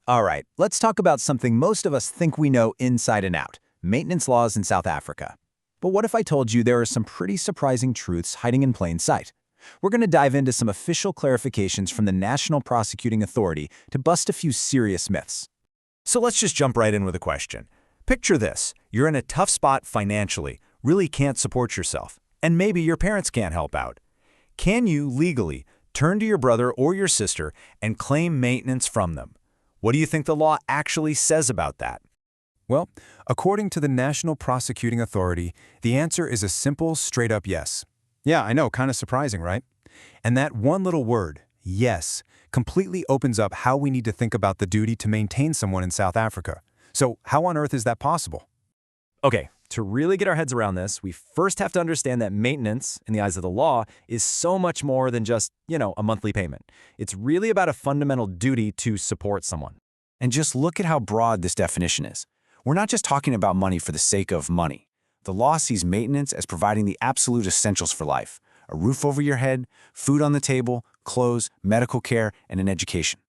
All right, let's talk about something most of us think we know inside and out, maintenance laws in South Africa. But what if I told you there are some pretty surprising truths hiding in plain sight? We're going to dive into some official clarifications from the National Prosecuting Authority to bust a few serious myths. So let's just jump right in with a question. Picture this. You're in a tough spot financially, really can't support yourself, and maybe your parents can't help out. Can you legally turn to your brother or your sister and claim maintenance from them? What do you think the law actually says about that? Well, according to the National Prosecuting Authority, the answer is a simple, straight-up yes. Yeah, I know, kind of surprising, right? And that one little word, yes, completely opens up how we need to think about the duty to maintain someone in South Africa. So how on earth is that possible? Okay, to really get our heads around this, we first have to understand that maintenance, in the eyes of the law, is so much more than just, a monthly payment. It's really about a fundamental duty to support someone. And just look at how broad this definition is. We're not just talking about money for the sake of money. The law sees maintenance as providing the absolute essentials for life: a roof over your head, food on the table, clothes, medical care, and an education.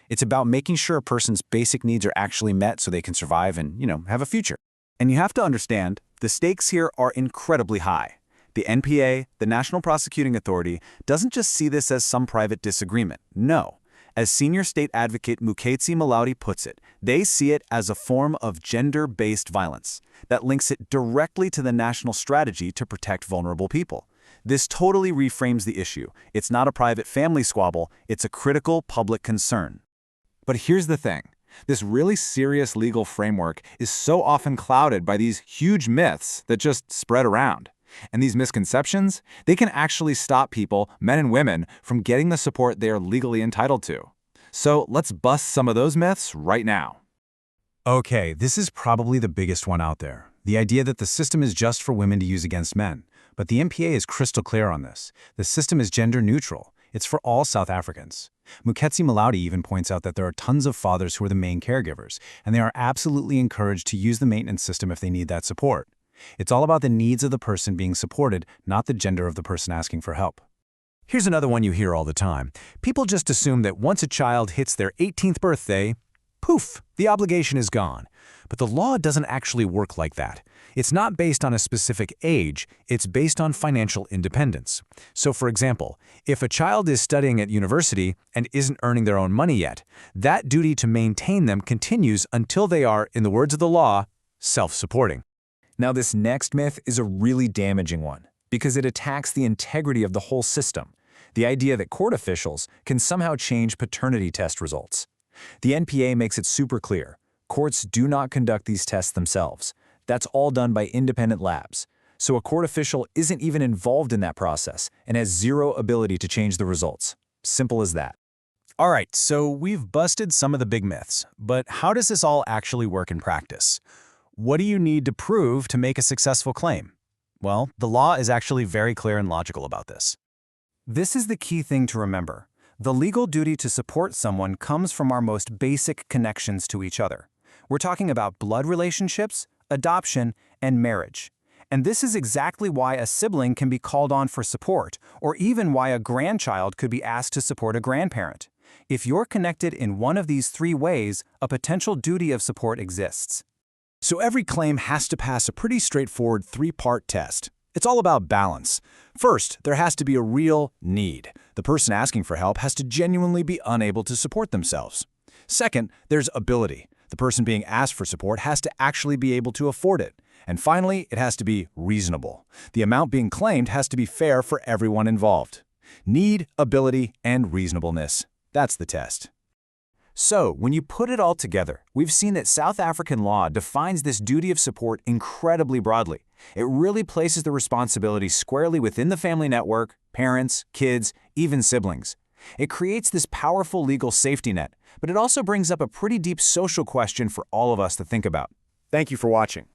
It's about making sure a person's basic needs are actually met so they can survive and, have a future. And you have to understand, the stakes here are incredibly high. The NPA, the National Prosecuting Authority, doesn't just see this as some private disagreement. No. As senior state advocate Muketsi Malaudi puts it, they see it as a form of gender-based violence that links it directly to the national strategy to protect vulnerable people. This totally reframes the issue. It's not a private family squabble, it's a critical public concern. But here's the thing. This really serious legal framework is so often clouded by these huge myths that just spread around. And these misconceptions, they can actually stop people, men and women, from getting the support they are legally entitled to. So let's bust some of those myths right now. Okay, this is probably the biggest one out there. The idea that the system is just for women to use against men. But the NPA is crystal clear on this. The system is gender neutral. It's for all South Africans. Muketsi Malaudi even points out that there are tons of fathers who are the main caregivers, and they are absolutely encouraged to use the maintenance system if they need that support. It's all about the needs of the person being supported, not the gender of the person asking for help. Here's another one you hear all the time. People just assume that once a child hits their 18th birthday, poof, the obligation is gone. But the law doesn't actually work like that. It's not based on a specific age, it's based on financial independence. So for example, if a child is studying at university and isn't earning their own money yet, that duty to maintain them continues until they are, in the words of the law, self-supporting. Now this next myth is a really damaging one because it attacks the integrity of the whole system. The idea that court officials can somehow change paternity test results. The NPA makes it super clear. Courts do not conduct these tests themselves. That's all done by independent labs. So a court official isn't even involved in that process and has zero ability to change the results. Simple as that. All right, so we've busted some of the big myths, but how does this all actually work in practice? What do you need to prove to make a successful claim? Well, the law is actually very clear and logical about this. This is the key thing to remember. The legal duty to support someone comes from our most basic connections to each other. We're talking about blood relationships, adoption, and marriage. And this is exactly why a sibling can be called on for support, or even why a grandchild could be asked to support a grandparent. If you're connected in one of these three ways, a potential duty of support exists. So every claim has to pass a pretty straightforward three-part test. It's all about balance. First, there has to be a real need. The person asking for help has to genuinely be unable to support themselves. Second, there's ability. The person being asked for support has to actually be able to afford it. And finally, it has to be reasonable. The amount being claimed has to be fair for everyone involved. Need, ability, and reasonableness. That's the test. So, when you put it all together, we've seen that South African law defines this duty of support incredibly broadly. It really places the responsibility squarely within the family network, parents, kids, even siblings. It creates this powerful legal safety net, but it also brings up a pretty deep social question for all of us to think about. Thank you for watching.